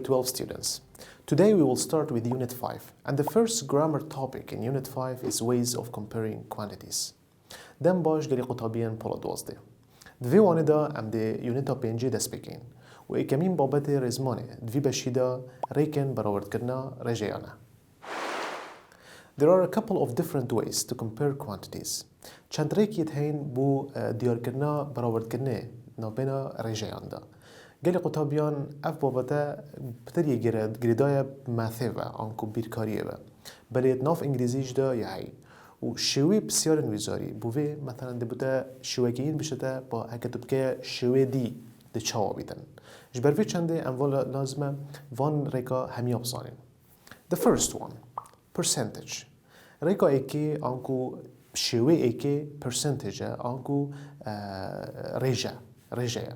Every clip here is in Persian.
12 students. Today we will start with Unit 5, and the first grammar topic in Unit 5 is ways of comparing quantities. دم باش گلی قطابیان پلا دوازده. دوی وانه دا ام ده یونیتا پێنجێ دەست بکەین و یەکەمین بابەتێ ڕێزمانێ دوی بەشیدا ڕێکن بەراوردکردنا ڕێژەیانە. There are a couple of different ways to compare quantities. چەند ڕێکیت هەین بۆ دیارکردنا بەراوردکردنێ ناوبێنە ڕێژەیاندا. گەلی قوتابیان ئەف بابەتە پتر گریدایە مەثێڤە ئانکو بیرکاریەوە. بەلێت ناف ئینگلیزیشدا یە هەی. و شێوەی پرسیارە نوێژاری بۆvê مثلا دەبوتە شێوەکەین بشتە با هەکە تو بکەیە شێوەی دی دچاوا بیدن. ji ber vê çendê em lazim e van rêka hemiya bizanîn. The first one, percentage. Rêka êkê anku şêwê êkê percentage e anku rêje ye.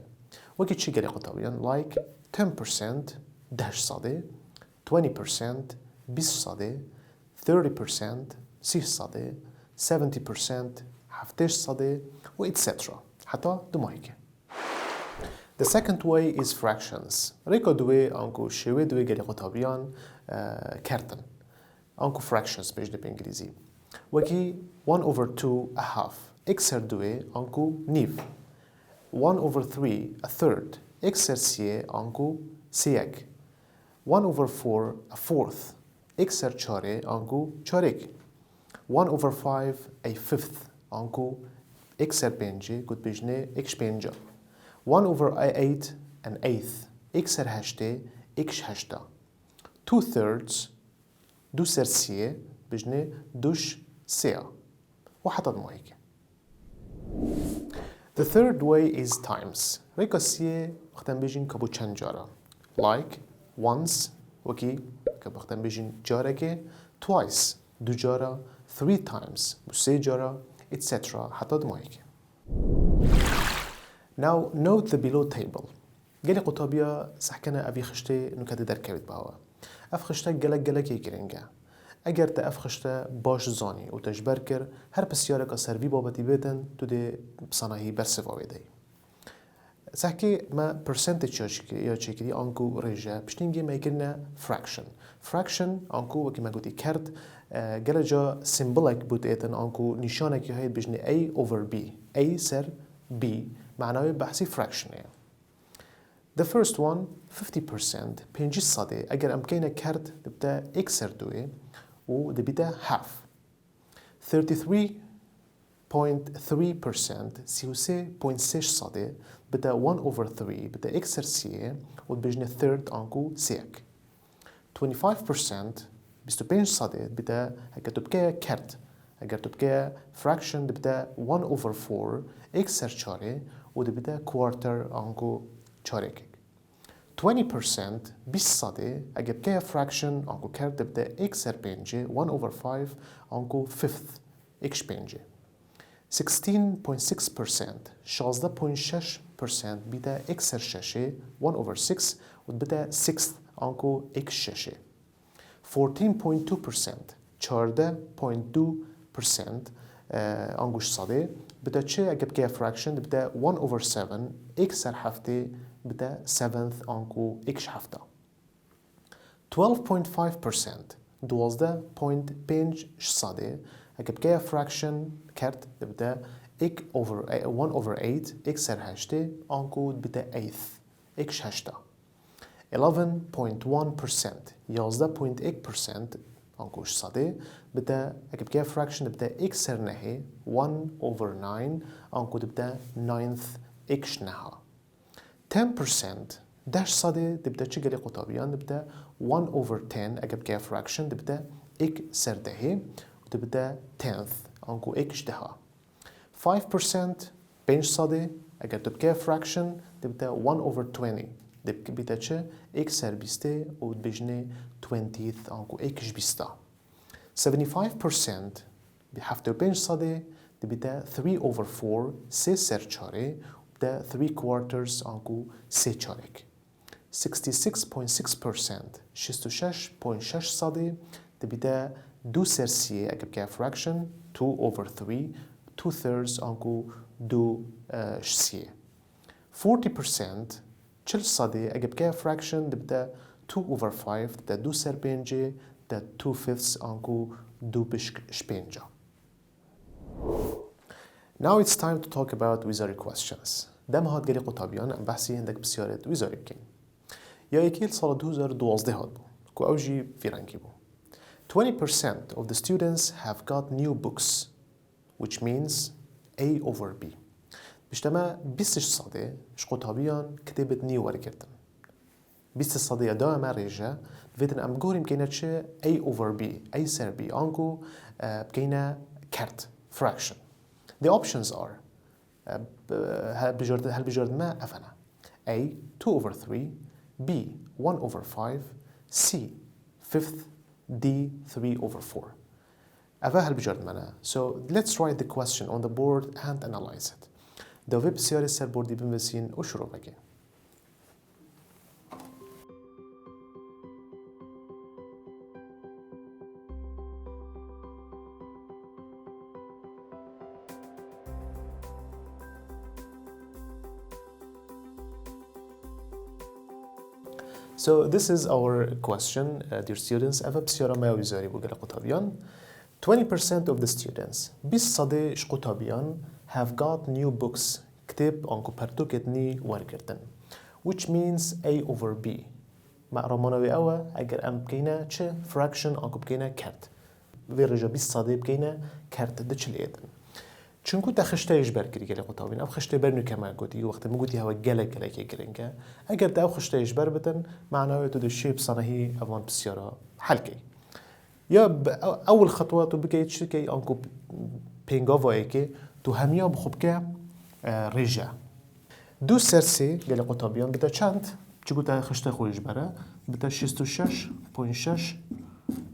Wekî çi gelê qutabiyan like 10%, 10%, 20%, 20%, 30%, 30%, 70%, 70% و etc. حتى دماهيك. The second way is fractions. ريكا دوي انكو شوي دوي قالي قطابيان كارتن. انكو fractions بيجد بإنجليزي. وكي 1 over 2 a half. اكسر دوي انكو نيف. 1 over 3 a third. اكسر سيه انكو سيك. 1 over 4 a fourth. اكسر چاره انكو چارك. 1 over 5 a fifth. انكو اكسر بينجي قد بيجني اكش بينجا. 1 over 8 an eighth. اكسر هشته اكش هشتا. 2/3 دو سرسية بجني دوش سيا. وحتى دماغيك. The third way is times. ريكا سية وقتاً بيجين كبو چند جارا. Like once وكي كبختاً بيجين جاركي twice دو جارا 3 times وسي جارا etc. حتى دماغيك. Now note the below table. قالي قطابيا سحكنا أبي خشتي نكاد دركبت بهوا. أف خشتا جلك يكرنجا. أجر تأف خشتا باش زاني وتجبر كر هر بسيارك أسرفي بابتي بيتن تودي بصناهي برسفا بيدي. سحكي ما percentage يا شكلي أنكو رجع بشتينجي ما يكرنا fraction. Fraction أنكو وكما قلتي كرت جلجا symbolic بوتيتن أنكو نشانك يهيد بجني A over B. A سر B. معناه بحثي fraction يعني. The first one 50% بينجي صدي أجر أمكانه كرت تبدأ إكسر دوي ودبدا half. 33.3% سيوسي 0.6 صدي بدا 1 over 3 بدا إكسر سيه وبيجني third أنكو سيك. 25% بستو صدي بدا هكا تبكي كرت أجر تبكي fraction بدا 1 over 4 إكسر شاري وبدا quarter أنكو شاريك. 20% بالصدي أجر بكي fraction أنكو كرت بدا إكسر بينجي 1 over 5 أنكو fifth إكش بينجي. 16.6% 16.6% بدا إكسر شاشي 1 over 6 وبدا 6th أنكو إكش شاشي. 14.2% 14.2% أنجوش صدي بدا تشي أجب كيا fraction بدا 1 over 7 إكسر حفتي بدا 7th أنكو إكش حفتا. 12.5% دوازده point بينج صدي أجب كيا fraction كرت بدا إك over 1 over 8 إكسر هشتي أنكو بدا 8th إكش هشتا. 11.1% 11.8% أنكوش صدي بدا أكيد كيف fraction بدا إكسر نهي 1 over 9 أنكو بدا 9th إكش نها. 10% داش صدي بدا شجري قطابيان بدا 1 over 10 أكيد كيف fraction بدا إكسر دهي وتبدا 10th أنكو إكش دها. 5% بينش صدي أكيد كيف fraction بدا 1 over 20 بدا چه إكسر بيسته وبجني 20th أنكو إكش بيستا. 75% بحفتو بينج صدي بدا 3 over 4 سي سر چاره بدا 3 quarters أنكو سي چارك. 66.6% 66.6 صدي بدا 2 سر سي أكيب كيا fraction 2 over 3 2/3 أنكو 2 سي. 40% 40 صدي أجيب كيا fraction بدا 2/5 دا 2/5 دا 2/5 آنکو 2/5. Now it's time to talk about wizardry questions. دم هات گلی قطابیان ام بحثی هندک بسیارت ویزاری بکن. یا یکی سال 2012 هات بو که اوجی فیرانکی بو. 20% of the students have got new books, which means A/B. بشتما 20 صده اش قطابیان كتبت نيو ورکردن. 20 صده یا دائما رجع بدن ام گوریم که نچه A/B A سر B آنکو بکینا کرد fraction. The options are هل بجرد ما أفنا A 2/3 B 1/5 C 5th D 3/4. أفا هل بجرد منا. So let's write the question on the board and analyze it. دوی بسیار سر بوردی بنویسین و شروع بگین. So this is our question, dear students. أفا بسيارة ما وزاري بقول قطابيان. 20% of the students 20 صدي إش قطابيان have got new books. كتاب أنكو برتوكتني وركرتن. Which means A/B. مع رمانوي أوا أجر أم بكينا تش fraction أنكو بكينا كرت. ويرجع 20 صدي بكينا كرت دتش الإيدن. چونکو تخشته اجبار کردی گلی قطابین. اب خشته برنو کما گویی وقتی میگویی هوا گله که گرینگه. اگر تا خشته اجبار بدن معناه تو دشیب صنعی اوان بسیارا حل کی. یا اول خطوات تو بگید چی که آنکو پنگا وای که تو همیا بخوب که رجع. 2/3 گلی قطابیان بده چند؟ چونکو تا خشته خوی اجباره بده 66.6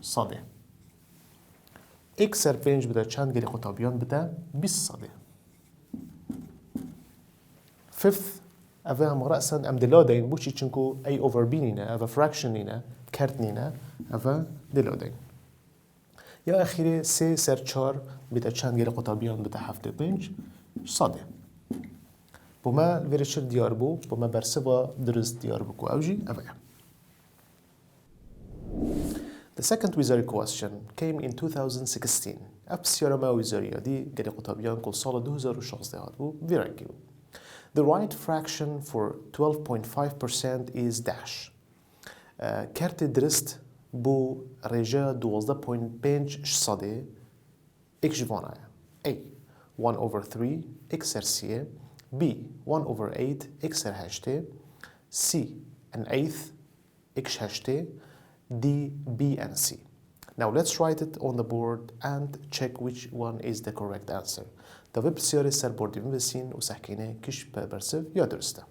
صده. X/5 بده چند گلی قطابیان بده 20 صده. 5th اوه هم رأسا ام دلادین بوچی چونکو A/B نینه اوه fraction نینه کرد نینه اوه دلادین. یا اخیری 3/4 بده چند گلی قطابیان بده 75 صده. بوما ویرچر دیار بو بوما برسه با درست دیار بو کو اوجی اوه. The second wizardry question came in 2016. بسیار ما وزاری دی گلی قطابیان کل سال 2016 هات بو ویرانکی بو. The right fraction for 12.5% is dash. کرت درست بو رجا 12.5 صده اكش فانايا. A 1/3 اكسر C. B 1/8 اكسر هشته. C an eighth اكش هشته. D, B, and C. Now let's write it on the board and check which one is the correct answer. دوی بسیاری سر بوردی بنویسین و سحکینه کش برسه یا درسته.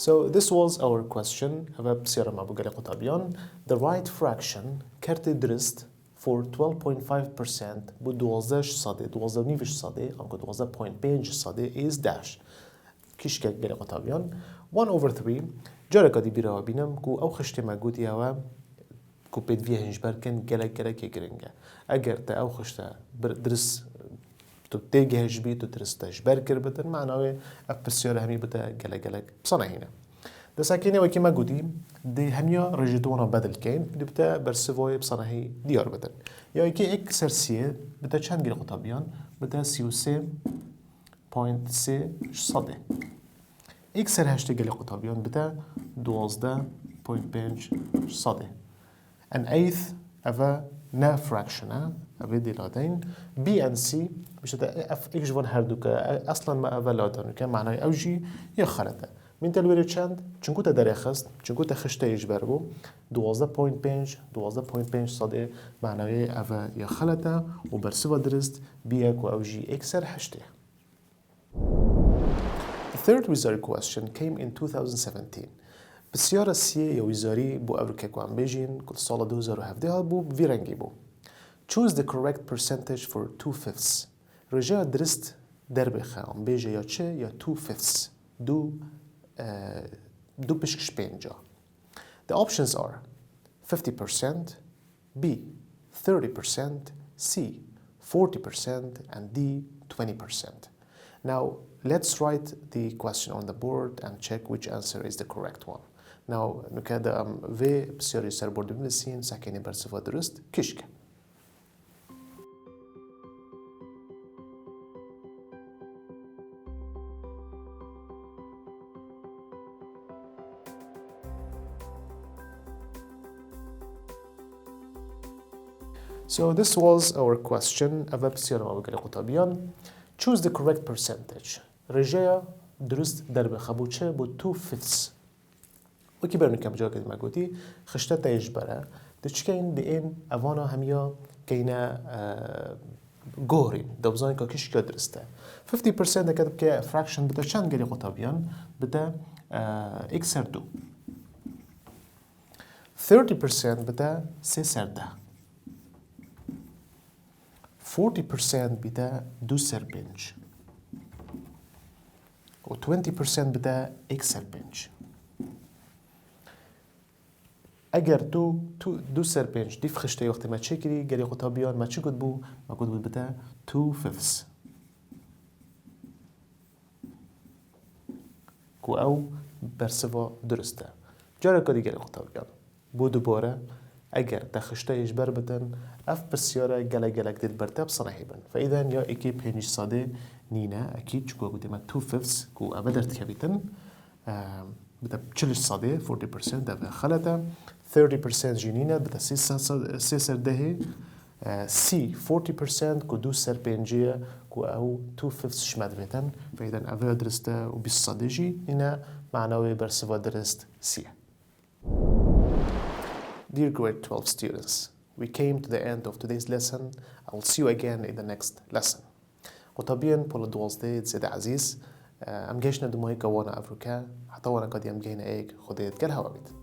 So this was our question. The right fraction كرت درست for 12.5% بو 12 صدي 12 صدي أنكو 12.5 صدي is dash. كيش كجل قطابيان 1/3 جرى قدي بيرا بينام كو أو خشت موجود ياوا كو بيد فيه هنجبر كان جل كجرينجا. أجر تا أو خشت درس تتجه جبي تدرس تجبر كربتن معناه أبسيار همي بده جل بصنع هنا. ده ساكنة وكي ما جودي ده هميا رجدونا بدل كين بده برسوي بصنع هي ديار بدن. يا كي إكسرسية بده كم جل قطابيان بده 33.3 صدى. إكسر هشت جل قطابيان بده 12.5 صدى. an eighth أفا نا fraction أفا دلادين B and C مش ده إيش فون هردوك أصلاً ما أفا لادن كان معناه أوجي يا خلته من تلوير چند چنكو تدرخست چنكو تخشته يجبر بو 12.5 صدى معناه أفا يا خلته وبرسوا درست بيك وأوجي إكسر هشته. The third wizardry question came in 2017. بسیار سیه یا ویزاری بو امریکا کو هم بیجین کل سال 2017 بو ویرنگی بو. Choose the correct percentage for 2/5. رجع درست در بخوام بیجه یا چه یا 2/5 دو بشکش پنجا. The options are 50%, B 30%, C 40%, and D 20%. Now let's write the question on the board and check which answer is the correct one. Now نكاد في بسياري سربورد بنسين ساكني برصفة درست كشكة. So this was our question. أبا بسيارة ما بقى قطابيان. Choose the correct percentage. رجاء درست درب خبوچه بو 2/5. وكي برنكم جاك ما قلتي خشتة يجبره دشكين دين أفانا هميا كينا جورين دبزان كاكيش كدرسته 50% ده كده كفراكشن بده چند قلي قطابيان بده اكسر 2 30% بده 3 سر ده 40% بده 2 سر بنج و 20% بده اكسر بنج اگر دو سر پنج دیف خشته وقتی ما چه کری گری قطابیان ما چه گود بو ما گود بود بده 2/5 کو او برسوا درسته جاره کدی گری قطابیان بو دوباره اگر ده خشته ایش بر بدن اف بسیاره گله دید برتب صنعی بن فاذا یا اکی پنج ساده نینه اکید چکو گودی ما 2/5 کو ابدرت کبیتن بده 40 ساده 40% ده خلطه 30% جنينة بده 3 سر دهي C 40% كو 2 سر بنجية كو أو 2/5 شماد بيتن فإذا أفا درسته وبالصديجي هنا معنوي برسوا درست C. Dear grade 12 students, we came to the end of today's lesson. I will see you again in the next lesson. وطبيا بولا دوازده زيد عزيز أم جيشنا دموي كوانا أفريكا حتى وانا قد يم جينا إيك خديت كالهوا بيت